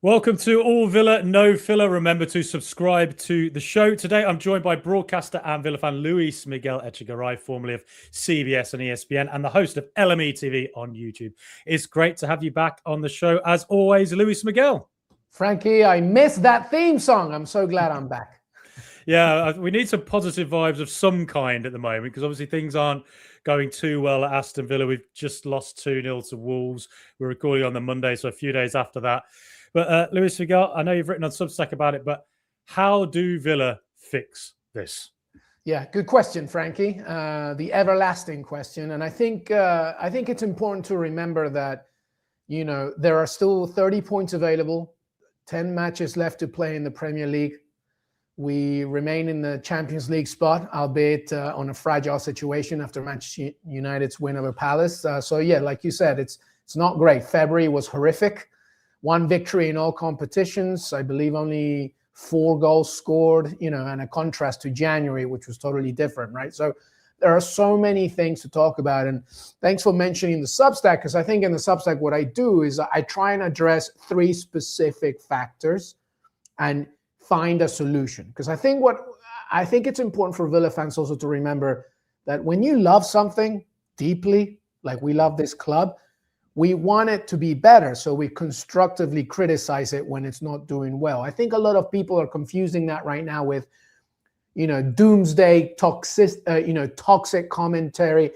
Welcome to All Villa, No Filler. Remember to subscribe to the show. Today, I'm joined by broadcaster and Villa fan Luis Miguel Echegaray, formerly of CBS and ESPN, and the host of LME TV on YouTube. It's great to have you back on the show. As always, Luis Miguel. Frankie, I missed that theme song. I'm so glad I'm back. Yeah, we need some positive vibes of some kind at the moment because obviously things aren't going too well at Aston Villa. We've just lost 2-0 to Wolves. We're recording on the Monday, so a few days after that. But Luis Miguel, I know you've written on Substack about it, but how do Villa fix this? Yeah, good question, Frankie. The everlasting question. And I think it's important to remember that, there are still 30 points available, 10 matches left to play in the Premier League. We remain in the Champions League spot, albeit on a fragile situation after Manchester United's win over Palace. Like you said, it's not great. February was horrific. 1 victory in all competitions. I believe only 4 goals scored, and a contrast to January, which was totally different, right? So there are so many things to talk about. And thanks for mentioning the Substack, because I think in the Substack, what I do is I try and address 3 specific factors and find a solution. Because I think it's important for Villa fans also to remember that when you love something deeply, like we love this club, we want it to be better, so we constructively criticize it when it's not doing well. I think a lot of people are confusing that right now with, doomsday toxic commentary.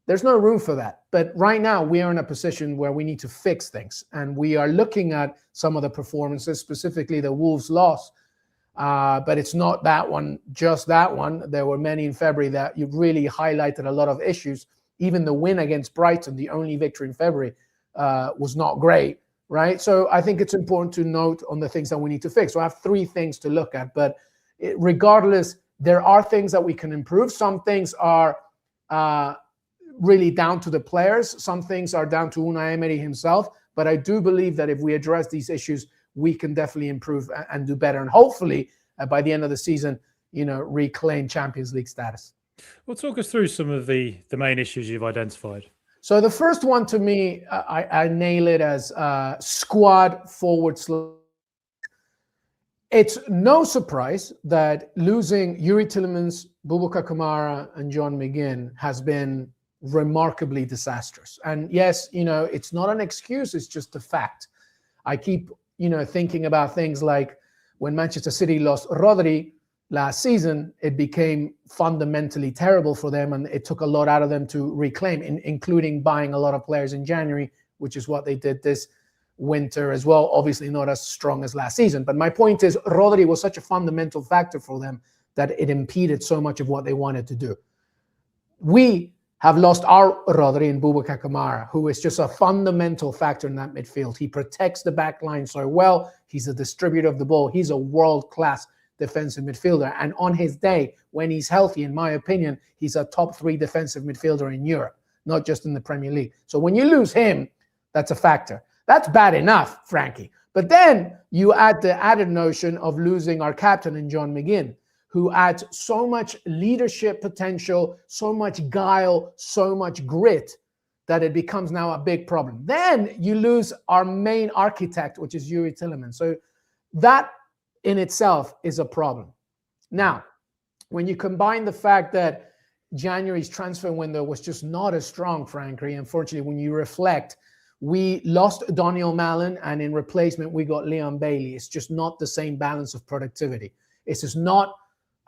There's no room for that. But right now we are in a position where we need to fix things, and we are looking at some of the performances, specifically the Wolves loss. But it's not that one, just that one. There were many in February that you really highlighted a lot of issues. Even the win against Brighton, the only victory in February, was not great, right? So I think it's important to note on the things that we need to fix. So I have 3 things to look at, but regardless, there are things that we can improve. Some things are really down to the players. Some things are down to Unai Emery himself. But I do believe that if we address these issues, we can definitely improve and do better. And hopefully, by the end of the season, reclaim Champions League status. Well, talk us through some of the main issues you've identified. So the first one, to me, I nail it as squad forward. It's no surprise that losing Yuri Tielemans, Boubacar Kamara, and John McGinn has been remarkably disastrous. And yes, it's not an excuse, it's just a fact. I keep, thinking about things like when Manchester City lost Rodri last season, it became fundamentally terrible for them, and it took a lot out of them to reclaim, including buying a lot of players in January, which is what they did this winter as well. Obviously not as strong as last season. But my point is, Rodri was such a fundamental factor for them that it impeded so much of what they wanted to do. We have lost our Rodri in Boubacar Kamara, who is just a fundamental factor in that midfield. He protects the back line so well. He's a distributor of the ball. He's a world-class defensive midfielder. And on his day, when he's healthy, in my opinion, he's a top 3 defensive midfielder in Europe, not just in the Premier League. So when you lose him, that's a factor. That's bad enough, Frankie. But then you add the added notion of losing our captain in John McGinn, who adds so much leadership potential, so much guile, so much grit, that it becomes now a big problem. Then you lose our main architect, which is Yuri Tielemans. So that in itself is a problem. Now, when you combine the fact that January's transfer window was just not as strong, frankly, unfortunately, when you reflect, we lost Daniel Malen, and in replacement, we got Leon Bailey. It's just not the same balance of productivity. It's just not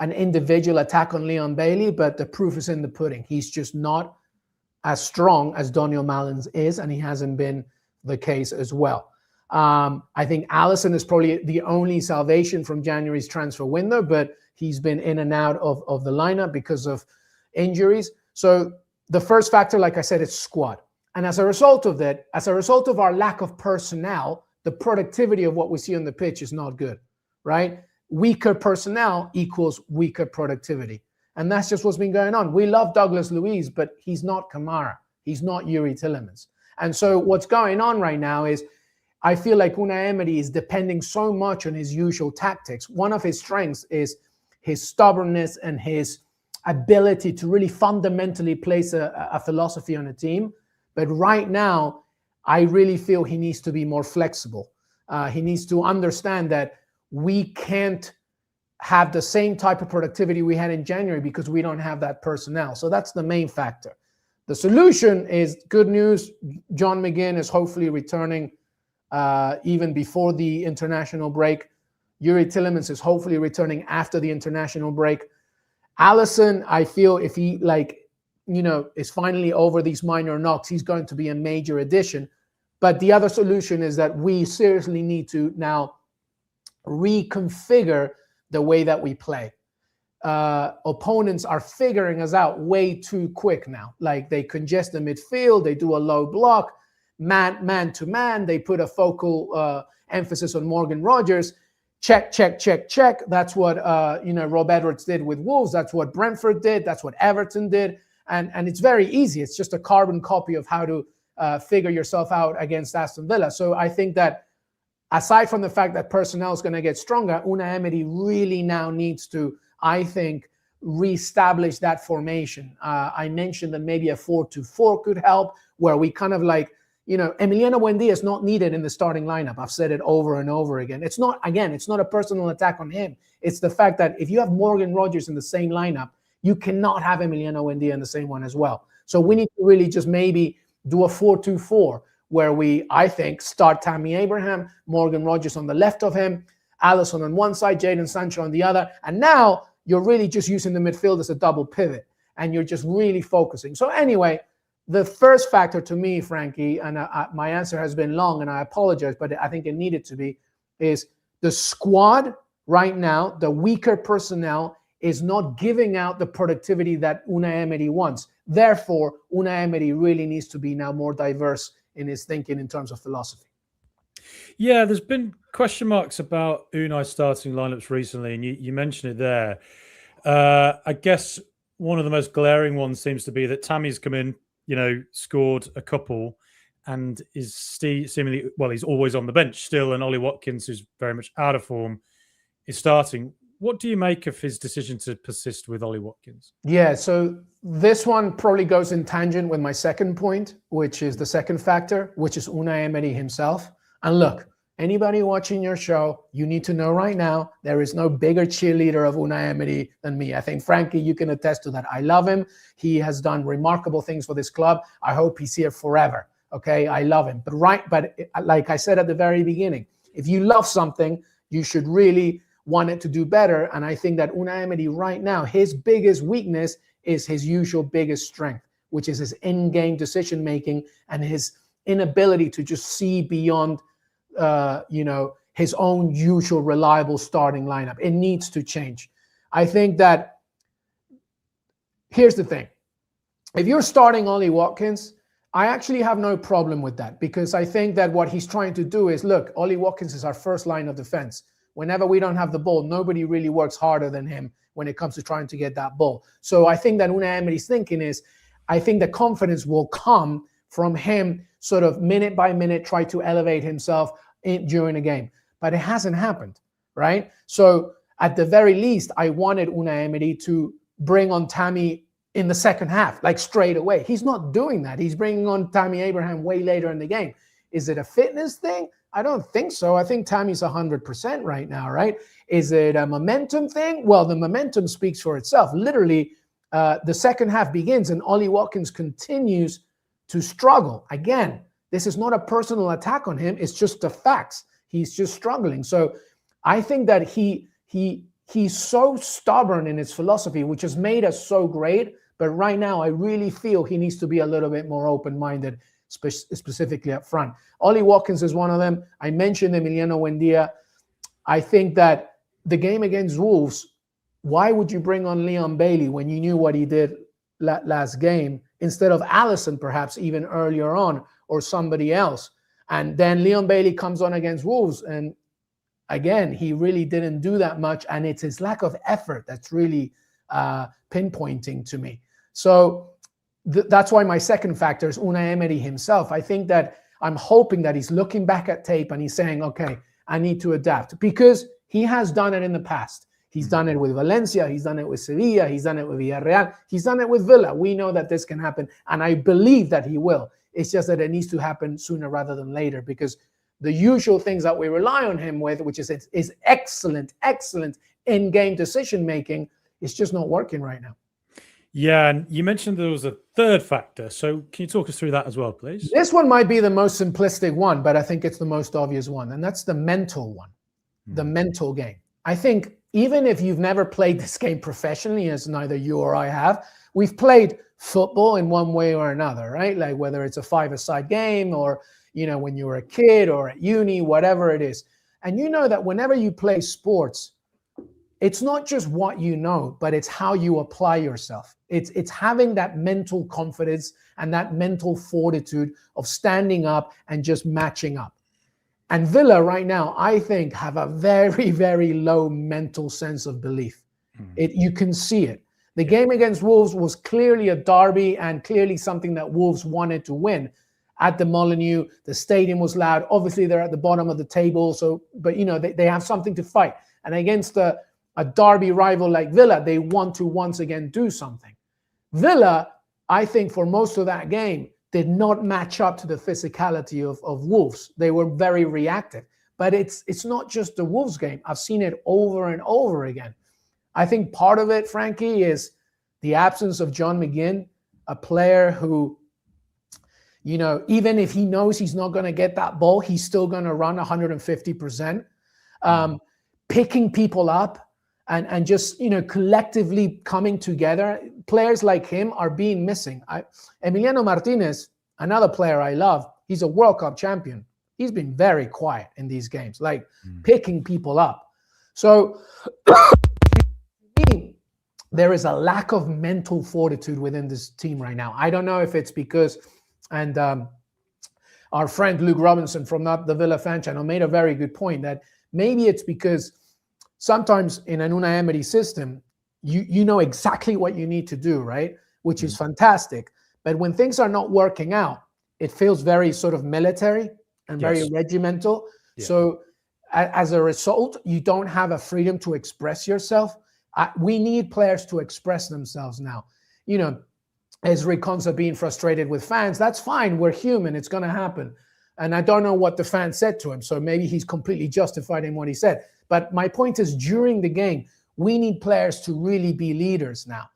an individual attack on Leon Bailey, but the proof is in the pudding. He's just not as strong as Daniel Malen is, and he hasn't been the case as well. I think Alisson is probably the only salvation from January's transfer window, but he's been in and out of the lineup because of injuries. So the first factor, like I said, is squad. And as a result of that, as a result of our lack of personnel, the productivity of what we see on the pitch is not good, right? Weaker personnel equals weaker productivity. And that's just what's been going on. We love Douglas Luiz, but he's not Kamara. He's not Yuri Tielemans. And so what's going on right now is I feel like Unai Emery is depending so much on his usual tactics. One of his strengths is his stubbornness and his ability to really fundamentally place a philosophy on a team. But right now, I really feel he needs to be more flexible. He needs to understand that we can't have the same type of productivity we had in January because we don't have that personnel. So that's the main factor. The solution is good news. John McGinn is hopefully returning even before the international break. Yuri Tielemans is hopefully returning after the international break. Alisson, I feel if he is finally over these minor knocks, he's going to be a major addition. But the other solution is that we seriously need to now reconfigure the way that we play. Opponents are figuring us out way too quick now. Like they congest the midfield, they do a low block, man to man, they put a focal emphasis on Morgan Rogers. Check. That's what Rob Edwards did with Wolves. That's what Brentford did. That's what Everton did. And it's very easy. It's just a carbon copy of how to figure yourself out against Aston Villa. So I think that aside from the fact that personnel is going to get stronger, Unai Emery really now needs to, I think, reestablish that formation. I mentioned that maybe a 4-2-4 could help, where we kind of Emiliano Buendia is not needed in the starting lineup. I've said it over and over again. It's not a personal attack on him. It's the fact that if you have Morgan Rogers in the same lineup, you cannot have Emiliano Buendia in the same one as well. So we need to really just maybe do a 4-2-4 where we, I think, start Tammy Abraham, Morgan Rogers on the left of him, Alisson on one side, Jadon Sancho on the other. And now you're really just using the midfield as a double pivot and you're just really focusing. So anyway, the first factor to me, Frankie, and my answer has been long and I apologize, but I think it needed to be, is the squad right now, the weaker personnel is not giving out the productivity that Unai Emery wants. Therefore, Unai Emery really needs to be now more diverse in his thinking in terms of philosophy. Yeah, there's been question marks about Unai starting lineups recently, and you mentioned it there. I guess one of the most glaring ones seems to be that Tammy's come in, scored a couple and is seemingly, he's always on the bench still, and Ollie Watkins, who's very much out of form, is starting. What do you make of his decision to persist with Ollie Watkins? Yeah, so this one probably goes in tangent with my second point, which is the second factor, which is Unai Emery himself. And look, anybody watching your show, you need to know right now, there is no bigger cheerleader of Unai Emery than me. I think, Frankie, you can attest to that. I love him. He has done remarkable things for this club. I hope he's here forever. Okay, I love him. But like I said at the very beginning, if you love something, you should really want it to do better. And I think that Unai Emery right now, his biggest weakness is his usual biggest strength, which is his in-game decision-making and his inability to just see beyond, his own usual reliable starting lineup. It needs to change. I think that, here's the thing. If you're starting Ollie Watkins, I actually have no problem with that, because I think that what he's trying to do is, look, Ollie Watkins is our first line of defense. Whenever we don't have the ball, nobody really works harder than him when it comes to trying to get that ball. So I think that Unai Emery's thinking is, I think the confidence will come from him sort of minute by minute, try to elevate himself during a game. But it hasn't happened, right? So at the very least, I wanted Unai Emery to bring on Tammy in the second half, like straight away. He's not doing that. He's bringing on Tammy Abraham way later in the game. Is it a fitness thing? I don't think so. I think Tammy's 100% right now, right? Is it a momentum thing? Well, the momentum speaks for itself. Literally, the second half begins and Ollie Watkins continues to struggle. Again, this is not a personal attack on him. It's just the facts. He's just struggling. So I think that he's so stubborn in his philosophy, which has made us so great. But right now, I really feel he needs to be a little bit more open-minded, specifically up front. Ollie Watkins is one of them. I mentioned Emiliano Buendia. I think that the game against Wolves, why would you bring on Leon Bailey when you knew what he did last game, instead of Alisson perhaps even earlier on, or somebody else? And then Leon Bailey comes on against Wolves, and again, he really didn't do that much, and it's his lack of effort that's really pinpointing to me. So that's why my second factor is Unai Emery himself. I think that I'm hoping that he's looking back at tape and he's saying, okay, I need to adapt, because he has done it in the past. He's done it with Valencia. He's done it with Sevilla. He's done it with Villarreal. He's done it with Villa. We know that this can happen, and I believe that he will. It's just that it needs to happen sooner rather than later, because the usual things that we rely on him with, which is excellent in-game decision making, is just not working right now. Yeah, and you mentioned there was a third factor. So can you talk us through that as well, please? This one might be the most simplistic one, but I think it's the most obvious one, and that's the mental one, the mental game. I think even if you've never played this game professionally, as neither you or I have, we've played football in one way or another, right? Like whether it's a five-a-side game or, when you were a kid or at uni, whatever it is. And you know that whenever you play sports, it's not just what you know, but it's how you apply yourself. It's having that mental confidence and that mental fortitude of standing up and just matching up. And Villa right now, I think, have a very, very low mental sense of belief. You can see it. The game against Wolves was clearly a derby and clearly something that Wolves wanted to win. At the Molineux, the stadium was loud. Obviously, they're at the bottom of the table, but they have something to fight. And against a derby rival like Villa, they want to once again do something. Villa, I think, for most of that game, did not match up to the physicality of Wolves. They were very reactive. But it's not just the Wolves game. I've seen it over and over again. I think part of it, Frankie, is the absence of John McGinn, a player who, even if he knows he's not going to get that ball, he's still going to run 150%. Picking people up and just, collectively coming together. Players like him are being missing. Emiliano Martinez, another player I love, he's a World Cup champion. He's been very quiet in these games, like picking people up. So there is a lack of mental fortitude within this team right now. I don't know if it's because, and our friend Luke Robinson from the Villa fan channel made a very good point, that maybe it's because sometimes in an Unai Emery system, you know exactly what you need to do, right? Which is fantastic. But when things are not working out, it feels very sort of military and very regimental. Yeah. So as a result, you don't have a freedom to express yourself. We need players to express themselves now. Ezri Konsa being frustrated with fans, that's fine. We're human. It's going to happen. And I don't know what the fan said to him, so maybe he's completely justified in what he said. But my point is, during the game, we need players to really be leaders now.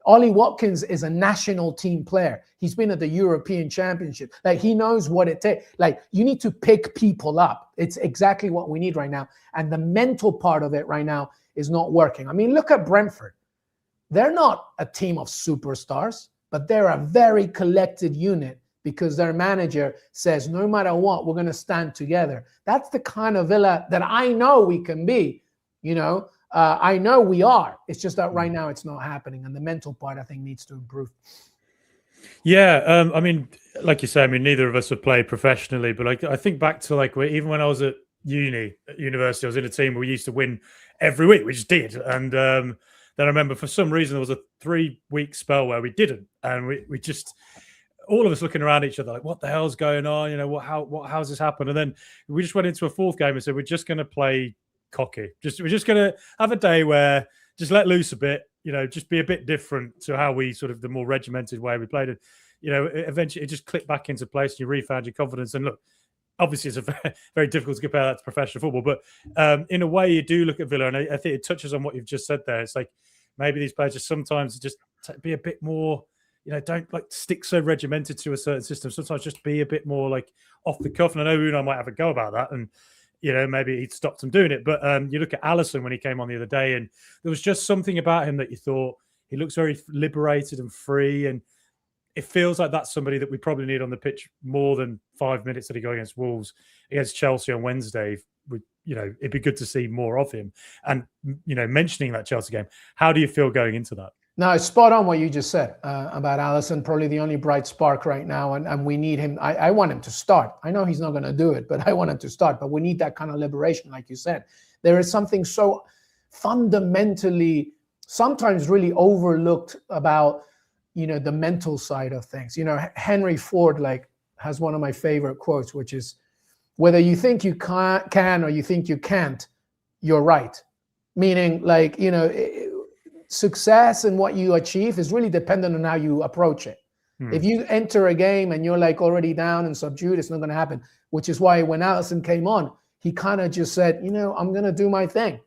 Ollie Watkins is a national team player. He's been at the European Championship. Like, he knows what it takes. Like, you need to pick people up. It's exactly what we need right now. And the mental part of it right now is not working. I mean, look at Brentford. They're not a team of superstars, but they're a very collected unit because their manager says, no matter what, we're going to stand together. That's the kind of Villa that I know we can be. I know we are. It's just that right now it's not happening. And the mental part, I think, needs to improve. Yeah. I mean, like you say, neither of us have played professionally, but I think back to even when I was at university, I was in a team where we used to win every week. We just did. And then I remember for some reason there was a 3-week spell where we didn't. And we just, all of us looking around each other like, what the hell's going on? How's this happened? And then we just went into a fourth game and said, we're just going to play cocky. We're just going to have a day where just let loose a bit, just be a bit different to how we sort of the more regimented way we played it. Eventually it just clicked back into place and you refound your confidence. And look, obviously it's very, very difficult to compare that to professional football, but in a way you do look at Villa, and I think it touches on what you've just said there. It's like maybe these players just sometimes just be a bit more, don't stick so regimented to a certain system. Sometimes just be a bit more like off the cuff. And I know Unai might have a go about that, and maybe he'd stopped him doing it. But you look at Alisson when he came on the other day, and there was just something about him that you thought he looks very liberated and free, and it feels like that's somebody that we probably need on the pitch more than 5 minutes that he got against Wolves. Against Chelsea on Wednesday, it'd be good to see more of him. And mentioning that Chelsea game, how do you feel going into that? No, it's spot on what you just said about Alisson, probably the only bright spark right now, and we need him. I want him to start. I know he's not going to do it, but I want him to start. But we need that kind of liberation, like you said. There is something so fundamentally, sometimes really overlooked about, the mental side of things. Henry Ford has one of my favorite quotes, which is, whether you think you can or you think you can't, you're right. Meaning, success and what you achieve is really dependent on how you approach it. If you enter a game and you're like already down and subdued, it's not going to happen, which is why when Alisson came on, he kind of just said, I'm going to do my thing.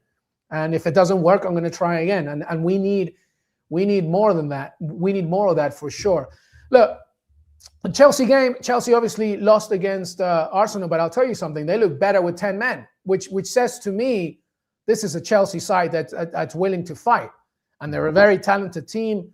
And if it doesn't work, I'm going to try again. And we need more than that. We need more of that for sure. Look, the Chelsea game, Chelsea obviously lost against Arsenal, but I'll tell you something. They look better with 10 men, which says to me, this is a Chelsea side that's willing to fight. And they're a very talented team.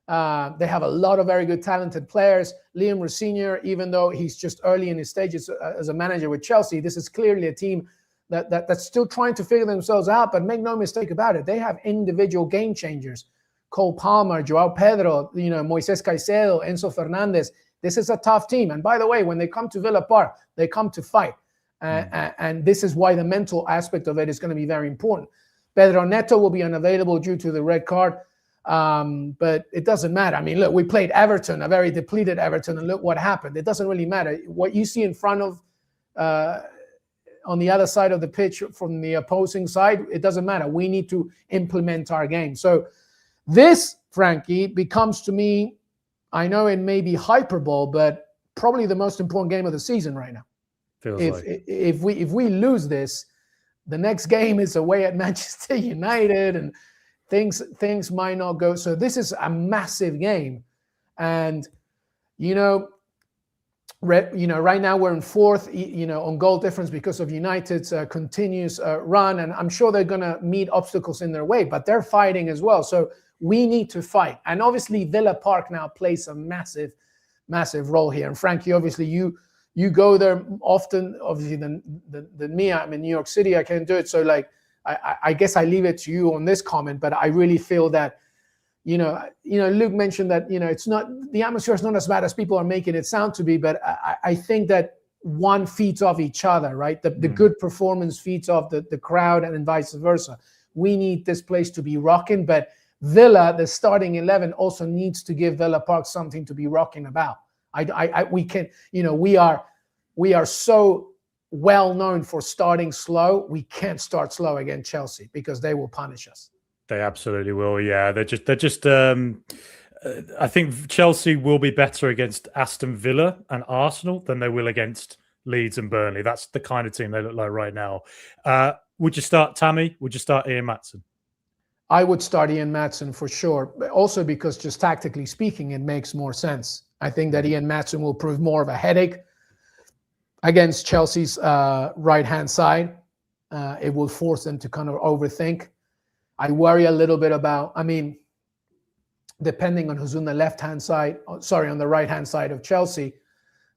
They have a lot of very good talented players. Liam Rossinier, even though he's just early in his stages as a manager with Chelsea, this is clearly a team that's still trying to figure themselves out. But make no mistake about it, they have individual game changers. Cole Palmer, Joao Pedro, Moises Caicedo, Enzo Fernandez. This is a tough team. And by the way, when they come to Villa Park, they come to fight. And this is why the mental aspect of it is going to be very important. Pedro Neto will be unavailable due to the red card. But it doesn't matter. I mean, look, we played Everton, a very depleted Everton, and look what happened. It doesn't really matter. What you see in front of, on the other side of the pitch from the opposing side, it doesn't matter. We need to implement our game. So this, Frankie, becomes to me, I know it may be hyperbole, but probably the most important game of the season right now. If we lose this, the next game is away at Manchester United, and things might not go. So this is a massive game, and right now we're in fourth, on goal difference because of United's continuous run, and I'm sure they're going to meet obstacles in their way, but they're fighting as well. So we need to fight, and obviously Villa Park now plays a massive role here. And Frankie, obviously you go there often, obviously than me. I'm in New York City. I can't do it. So like, I guess I leave it to you on this comment, but I really feel that, Luke mentioned that, it's not, the atmosphere is not as bad as people are making it sound to be, but I think that one feeds off each other, right? The good performance feeds off the crowd, and then vice versa. We need this place to be rocking, but Villa, the starting 11, also needs to give Villa Park something to be rocking about. We can, we are so well known for starting slow. We can't start slow against Chelsea because they will punish us. They absolutely will. Yeah, they're just. I think Chelsea will be better against Aston Villa and Arsenal than they will against Leeds and Burnley. That's the kind of team they look like right now. Would you start Tammy? Would you start Ian Maatsen? I would start Ian Maatsen for sure, but also because just tactically speaking, it makes more sense. I think that Ian Maatsen will prove more of a headache against Chelsea's right-hand side. It will force them to kind of overthink. I worry a little bit about, depending on who's on the left-hand side, on the right-hand side of Chelsea,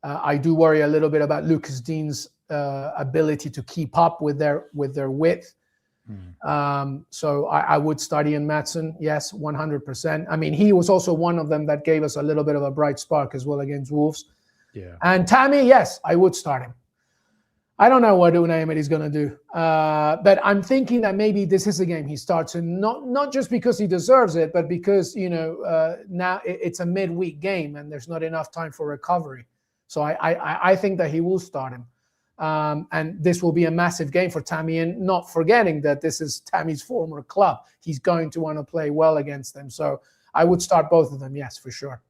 I do worry a little bit about Lucas Dean's ability to keep up with their width. So I would start Ian Maatsen, yes, 100%. He was also one of them that gave us a little bit of a bright spark as well against Wolves. Yeah. And Tammy, yes, I would start him. I don't know what Unai Emery is going to do, but I'm thinking that maybe this is a game he starts, and not just because he deserves it, but because now it's a midweek game and there's not enough time for recovery. So I think that he will start him. And this will be a massive game for Tammy, and not forgetting that this is Tammy's former club. He's going to want to play well against them. So I would start both of them, yes, for sure.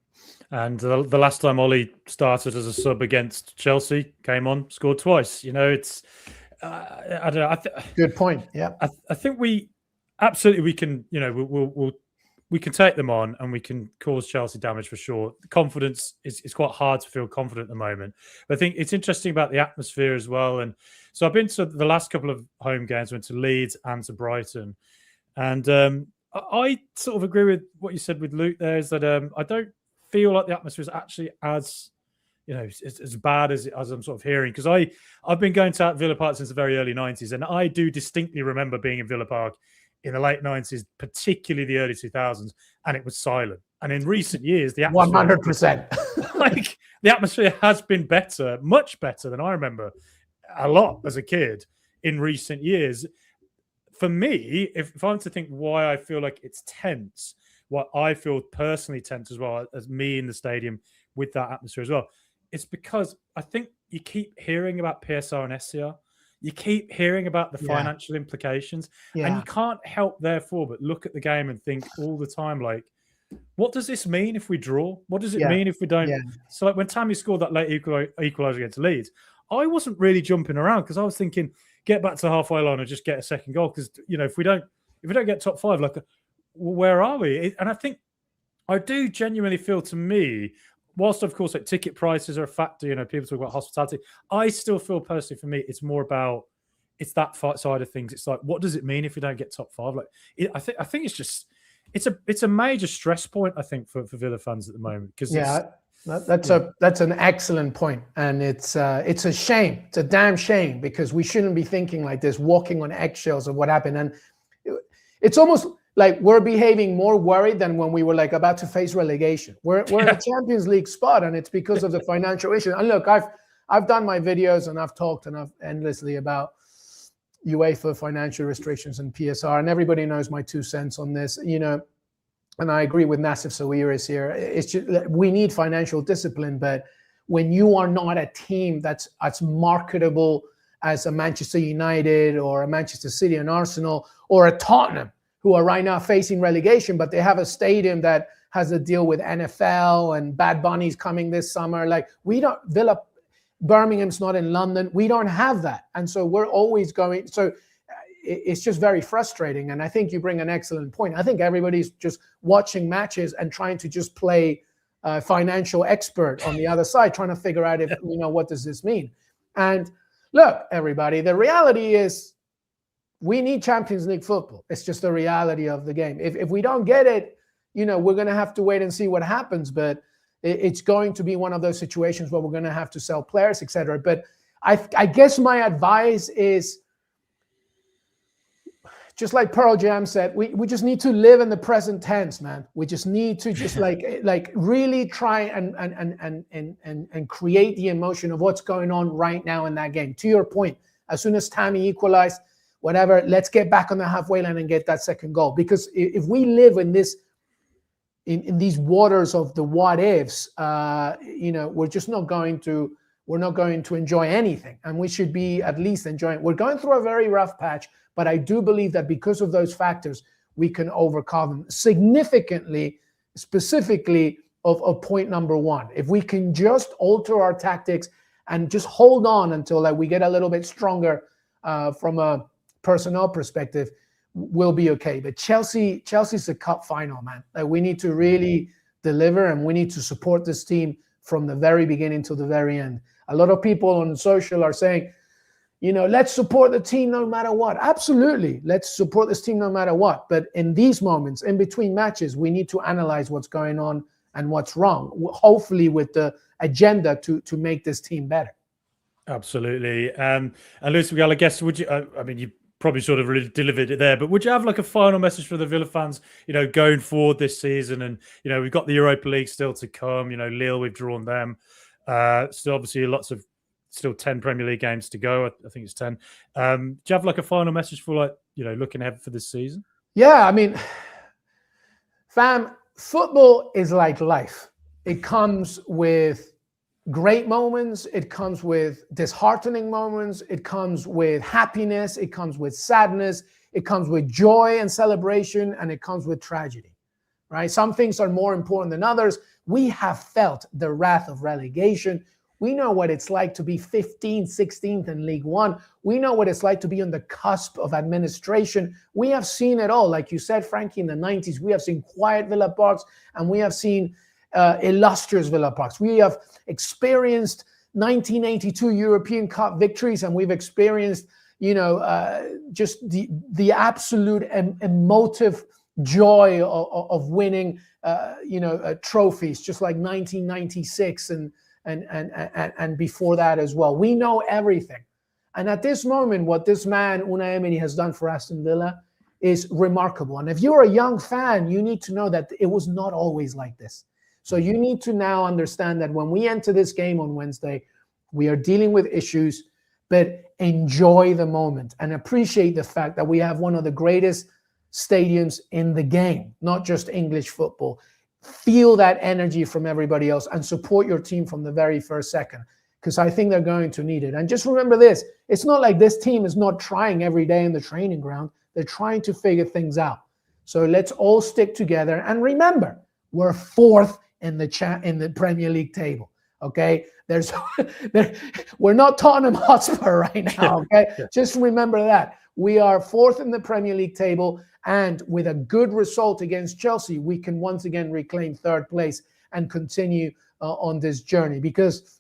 And the last time Ollie started as a sub against Chelsea, came on, scored twice. It's I don't know. Good point. Yeah, I think we can. We can take them on and we can cause Chelsea damage for sure. The confidence is quite hard to feel confident at the moment. But I think it's interesting about the atmosphere as well. And so I've been to the last couple of home games, went to Leeds and to Brighton. And I sort of agree with what you said with Luke there, is that I don't feel like the atmosphere is actually as bad as I'm sort of hearing. Because I've been going to Villa Park since the very early 90s. And I do distinctly remember being in Villa Park in the late 90s, particularly the early 2000s, and it was silent. And in recent years, the atmosphere 100%. The atmosphere has been better, much better than I remember a lot as a kid in recent years. For me, if I'm to think why I feel like it's tense, what I feel personally tense as well as me in the stadium with that atmosphere as well, it's because I think you keep hearing about PSR and SCR. You keep hearing about the financial implications, and you can't help, therefore, but look at the game and think all the time, like, what does this mean if we draw? What does it Yeah. mean if we don't? Yeah. So like when Tammy scored that late equaliser against Leeds, I wasn't really jumping around because I was thinking, get back to the halfway line and just get a second goal. Because if we don't get top five, like, where are we? And I think I do genuinely feel, to me, whilst of course like ticket prices are a factor, people talk about hospitality, I still feel personally, for me, it's more about that side of things. It's like, what does it mean if we don't get top five? Like, I think it's just it's a major stress point, I think, for Villa fans at the moment. Because that's an excellent point, and it's a shame. It's a damn shame, because we shouldn't be thinking like this, walking on eggshells of what happened. And it's almost like we're behaving more worried than when we were like about to face relegation. We're in a Champions League spot, and it's because of the financial issue. And look, I've done my videos and I've talked enough endlessly about UEFA financial restrictions and PSR, and everybody knows my 2 cents on this, and I agree with Nassif Sawiris here. It's just, we need financial discipline, but when you are not a team that's as marketable as a Manchester United or a Manchester City and Arsenal or a Tottenham, who are right now facing relegation, but they have a stadium that has a deal with NFL and Bad Bunny's coming this summer. Like, we don't, Birmingham's not in London. We don't have that. And so we're always going. So it's just very frustrating. And I think you bring an excellent point. I think everybody's just watching matches and trying to just play financial expert on the other side, trying to figure out if, what does this mean? And look, everybody, the reality is we need Champions League football. It's just the reality of the game. If we don't get it, we're going to have to wait and see what happens. But it's going to be one of those situations where we're going to have to sell players, etc. But I guess my advice is, just like Pearl Jam said, we just need to live in the present tense, man. We just need to just like really try and create the emotion of what's going on right now in that game. To your point, as soon as Tammy equalized, whatever, let's get back on the halfway line and get that second goal. Because if we live in this, in these waters of the what ifs, we're just not going to enjoy anything, and we should be at least enjoying. We're going through a very rough patch, but I do believe that because of those factors, we can overcome them significantly, specifically of point number one. If we can just alter our tactics and just hold on until we get a little bit stronger from a personnel perspective, we'll be okay. But Chelsea's a cup final, man. We need to really deliver, and we need to support this team from the very beginning to the very end. A lot of people on social are saying, let's support the team no matter what. Absolutely, let's support this team no matter what. But in these moments, in between matches, we need to analyze what's going on and what's wrong, hopefully with the agenda to make this team better. Absolutely. And Luis Miguel, I guess, would you, you probably sort of really delivered it there, but would you have like a final message for the Villa fans, going forward this season? And, we've got the Europa League still to come, Lille, we've drawn them. Still obviously still 10 Premier League games to go. I think it's 10. Do you have like a final message for looking ahead for this season? Yeah, fam, football is like life. It comes with great moments. It comes with disheartening moments. It comes with happiness. It comes with sadness. It comes with joy and celebration, and it comes with tragedy, right? Some things are more important than others. We have felt the wrath of relegation. We know what it's like to be 15th, 16th in League One. We know what it's like to be on the cusp of administration. We have seen it all. Like you said, Frankie, in the 90s, we have seen quiet Villa Parks, and we have seen illustrious Villa Parks. We have experienced 1982 European Cup victories, and we've experienced, just the absolute emotive joy of winning, trophies, just like 1996 and before that as well. We know everything. And at this moment, what this man, Unai Emery, has done for Aston Villa is remarkable. And if you're a young fan, you need to know that it was not always like this. So you need to now understand that when we enter this game on Wednesday, we are dealing with issues, but enjoy the moment and appreciate the fact that we have one of the greatest stadiums in the game, not just English football. Feel that energy from everybody else and support your team from the very first second, because I think they're going to need it. And just remember this, it's not like this team is not trying every day in the training ground. They're trying to figure things out. So let's all stick together. And remember, we're fourth in the Premier League table. Okay, we're not Tottenham Hotspur right now. Okay, just remember that we are fourth in the Premier League table, and with a good result against Chelsea, we can once again reclaim third place and continue on this journey, because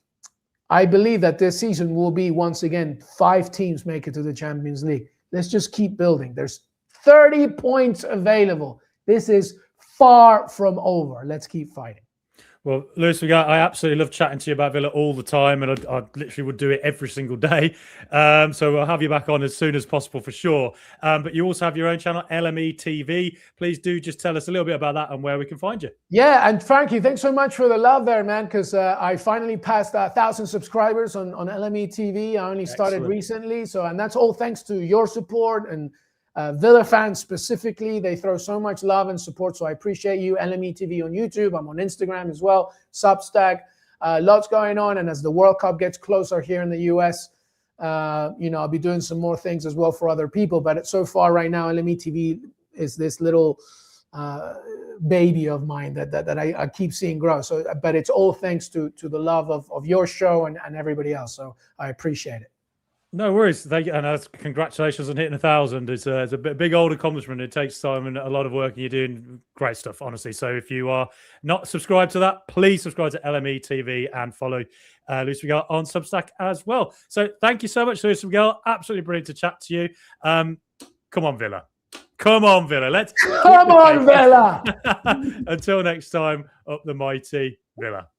I believe that this season will be once again 5 teams make it to the Champions League. Let's just keep building. There's 30 points available. This is far from over. Let's keep fighting. Well, Luis, I absolutely love chatting to you about Villa all the time, and I literally would do it every single day. So I'll have you back on as soon as possible for sure. But you also have your own channel, LME TV. Please do just tell us a little bit about that and where we can find you. Yeah, and Frankie, thanks so much for the love there, man, because I finally passed 1,000 subscribers on LME TV. I only started recently, and that's all thanks to your support and Villa fans specifically. They throw so much love and support, so I appreciate you. LME TV on YouTube. I'm on Instagram as well. Substack. Lots going on, and as the World Cup gets closer here in the US, I'll be doing some more things as well for other people. But so far, right now, LME TV is this little baby of mine that I keep seeing grow. So, but it's all thanks to the love of your show and everybody else. So I appreciate it. No worries. Thank you. And congratulations on hitting 1,000. It's a big old accomplishment. It takes time and a lot of work, and you're doing great stuff, honestly. So if you are not subscribed to that, please subscribe to LME TV and follow Luis Miguel on Substack as well. So thank you so much, Luis Miguel. Absolutely brilliant to chat to you. Come on, Villa. Come on, Villa. Come on, Villa. Until next time, up the mighty Villa.